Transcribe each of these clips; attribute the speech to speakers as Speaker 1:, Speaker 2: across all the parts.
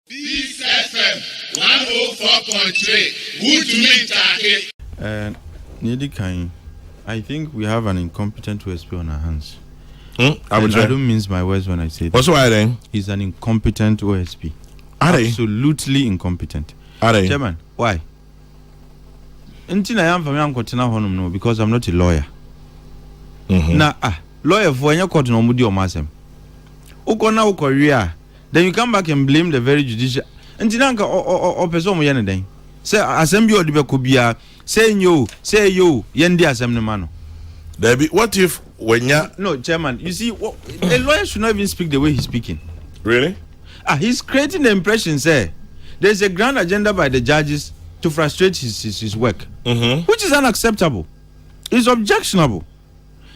Speaker 1: This FM 104.3. Good to meet
Speaker 2: Nedi, I think we have an incompetent OSP on our hands.
Speaker 3: I
Speaker 2: don't mince my words when I say that.
Speaker 3: What's why then?
Speaker 2: He's an incompetent OSP. Absolutely incompetent. Chairman, why? Until I am from Honum, because I'm not a lawyer. Lawyer for any court no mudi or masem. Ukona ukoria. Then you come back and blame the very judicial. Ntinanka o person mo yene den. Say assembly odibe kubia say yo yendi assembly mano.
Speaker 3: Debbie, what if when ya
Speaker 2: No, Chairman, you see a lawyer should not even speak the way he's speaking.
Speaker 3: Really?
Speaker 2: He's creating the impression say there's a grand agenda by the judges to frustrate his work. Which is unacceptable. It's objectionable.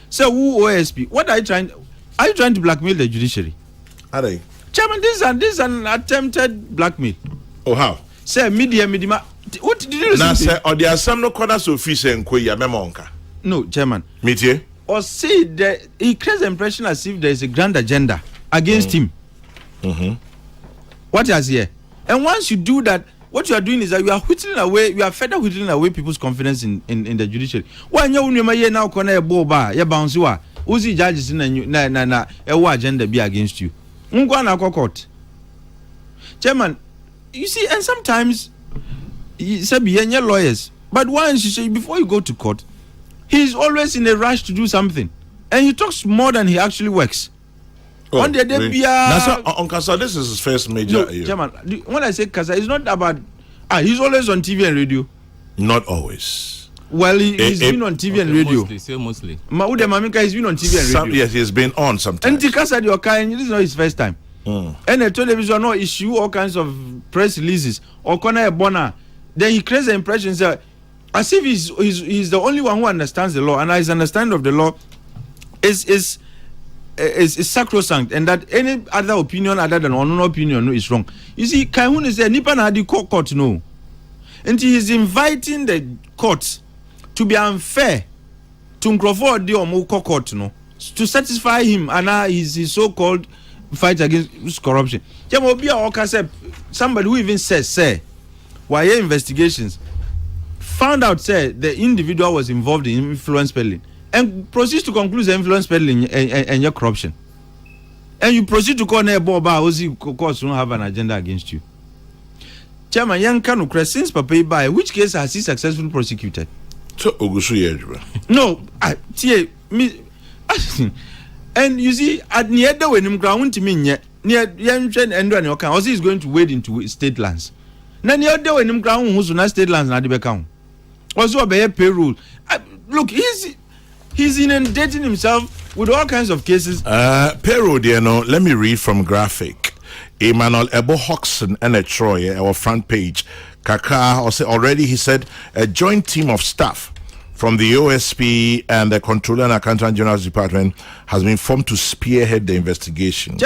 Speaker 2: So who OSP? What are you trying to blackmail the judiciary?
Speaker 3: Are they?
Speaker 2: Chairman, this is an attempted blackmail.
Speaker 3: Oh, how?
Speaker 2: Say media. What did you
Speaker 3: say? Say or there are some no corners of fish and koya memonka.
Speaker 2: No, Chairman.
Speaker 3: Metie?
Speaker 2: Or say that he creates the impression as if there is a grand agenda against him. What is here? And once you do that, what you are doing is that you are further whittling away people's confidence in the judiciary. Why you now corner boba, ya bounce you are. Uzi judges na agenda be against you. Court. Chairman, you see, and sometimes you're lawyers, but once you say before you go to court, he's always in a rush to do something, and he talks more than he actually works. On the day,
Speaker 3: on Kasa, this is his first major.
Speaker 2: No, Chairman, when I say Kasa, it's not about. He's always on TV and radio.
Speaker 3: Not always.
Speaker 2: Well, he's been on TV and radio.
Speaker 4: Mostly.
Speaker 2: Maude Mamika has been on TV and radio.
Speaker 3: Yes, he's been on sometimes.
Speaker 2: And Tikasa Diokai, this is not his first time. And the television no issue all kinds of press releases or corner bona. Then he creates the impression that as if he's the only one who understands the law, and his understanding of the law is sacrosanct, and that any other opinion other than unknown opinion is wrong. You see, Kaihun is a Nipa na di court no, and he is inviting the court to be unfair to Crawford the Omo court no to satisfy him and his so-called fight against corruption. Somebody who even says why investigations found out the individual was involved in influence peddling and proceeds to conclude the influence peddling and your corruption, and you proceed to call Boba Ozi courts don't have an agenda against you. Chairman, young Kanu, since Papa by which case has he successfully prosecuted?
Speaker 3: So
Speaker 2: No, me, and you see, at near the way, ground to me near young and when also is going to wade into state lands. Then the other way, ground who's not state lands, not the account. Also, obey payroll. Look, he's inundating himself with all kinds of cases.
Speaker 3: Payroll, let me read from graphic. Emmanuel Ebo Hoxton and a Troy, our front page. Kaka already, he said, a joint team of staff from the OSP and the Controller and Accountant General's Department has been formed to spearhead the investigation.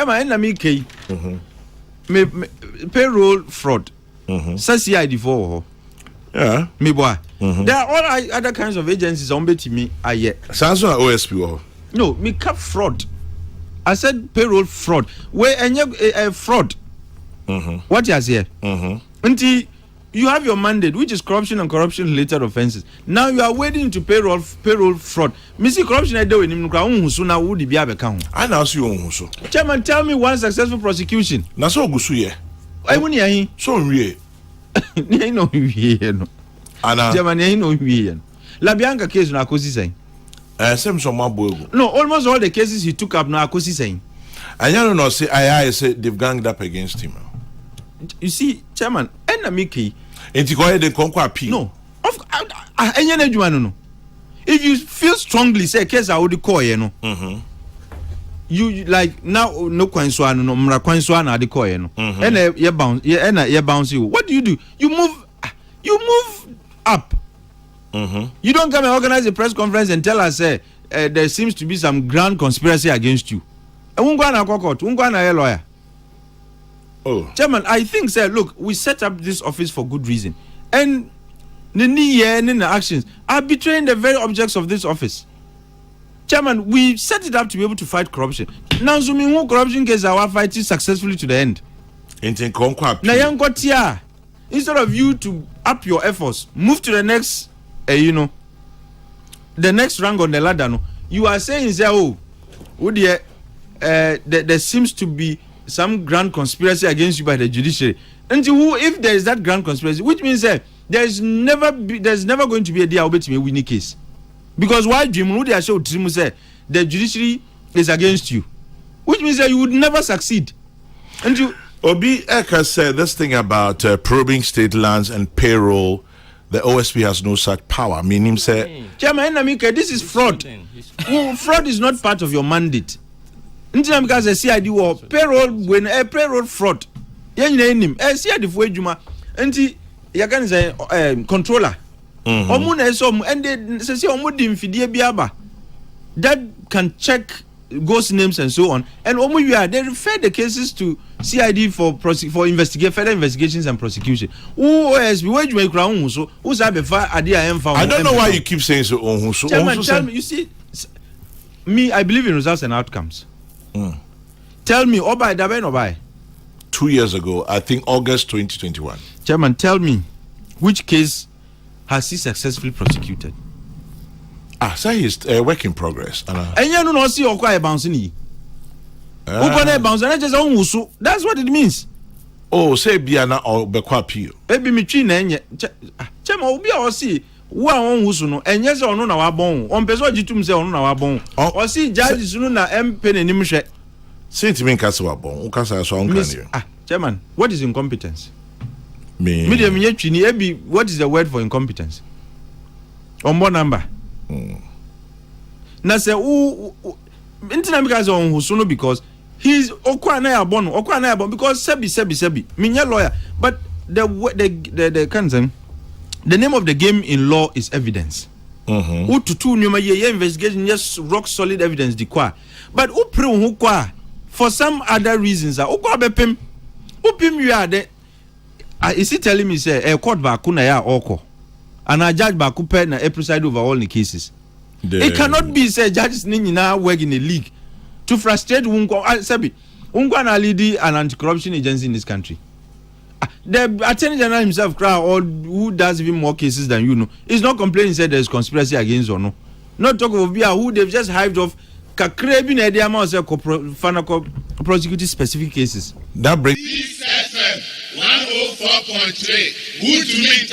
Speaker 2: Payroll fraud. CID for.
Speaker 3: Yeah.
Speaker 2: There are all other kinds of agencies on me.
Speaker 3: Sounds like OSP.
Speaker 2: No, me cap fraud. I said payroll fraud. Where any fraud. What is here? Until you have your mandate, which is corruption and corruption-related offences. Now you are wading into payroll fraud. Missy corruption I do in Mukra would be account.
Speaker 3: I now see you.
Speaker 2: Chairman, tell me one successful prosecution.
Speaker 3: Na so gusuye.
Speaker 2: I won't hear.
Speaker 3: So we.
Speaker 2: No, no. Chairman, no. La Bianca case na Akosi saying.
Speaker 3: Same so
Speaker 2: No, almost all the cases he took up na Akosi saying.
Speaker 3: And you know, I say they've ganged up against him.
Speaker 2: You see, Chairman, Enamiki.
Speaker 3: No.
Speaker 2: If you feel strongly, say case I would call you know. You like now no kwanswa no mra kwanswa na de call you know. And you bounce you. What do? You move up. You don't come and organize a press conference and tell us there seems to be some grand conspiracy against you. And ungwana court, ungwana lawyer.
Speaker 3: Oh.
Speaker 2: Chairman, I think, sir, look, we set up this office for good reason. And the actions are betraying the very objects of this office. Chairman, we set it up to be able to fight corruption. Now, zooming corruption case, our fight is successfully to the end. Na yankotia. Instead of you to up your efforts, move to the next, the next rank on the ladder. No, you are saying, there seems to be some grand conspiracy against you by the judiciary. And if there is that grand conspiracy, which means there's never going to be a day I'll bet me a winning case, because why Jim they show the judiciary is against you, which means that you would never succeed. And you.
Speaker 3: Obi Eka said this thing about probing state lands and payroll. The OSP has no such power. Meaning, say,
Speaker 2: Chairman, this is fraud. Fraud is not part of your mandate. Because the CID war payroll when a payroll fraud. CID for Juma. And you can say controller. And they say that can check ghost names and so on, and they refer the cases to CID for further investigations and prosecution. I
Speaker 3: don't know why you keep saying so.
Speaker 2: Chairman, tell me, you see, me, I believe in results and outcomes. Tell me, Obai.
Speaker 3: 2 years ago, I think August 2021.
Speaker 2: Chairman, tell me, which case has he successfully prosecuted?
Speaker 3: Say it's a work in progress.
Speaker 2: And you don't see Okwai bouncing. That's what it means.
Speaker 3: Oh, say Biana or Bequapio.
Speaker 2: Baby Michin, Chema will be our see. One who's no, and yes or no, our bone. On Peso Jitum say on our bone. Or see judges Luna M. Pen and Nimisha.
Speaker 3: Say to me, Castle bone, Casa song.
Speaker 2: Chairman, what is incompetence?
Speaker 3: Medium
Speaker 2: Yechini, what is the word for incompetence? On what number? Now say because he's Okwana born because Sebi minya lawyer, but the name of the game in law is evidence. Investigation, yes, rock solid evidence but for some other reasons upim you are there. Is he telling me say a court back ya oko? And a judge back na preside over all the cases. It cannot be said judges now work in a league to frustrate Ungwa na lead an anti-corruption agency in this country. The Attorney General himself, or who does even more cases than you know, is not complaining said there is conspiracy against or no. Not talk of who they've just hived off kakrebi na idea ma prosecute specific cases.
Speaker 3: That brings
Speaker 1: FM 104.3. Good to meet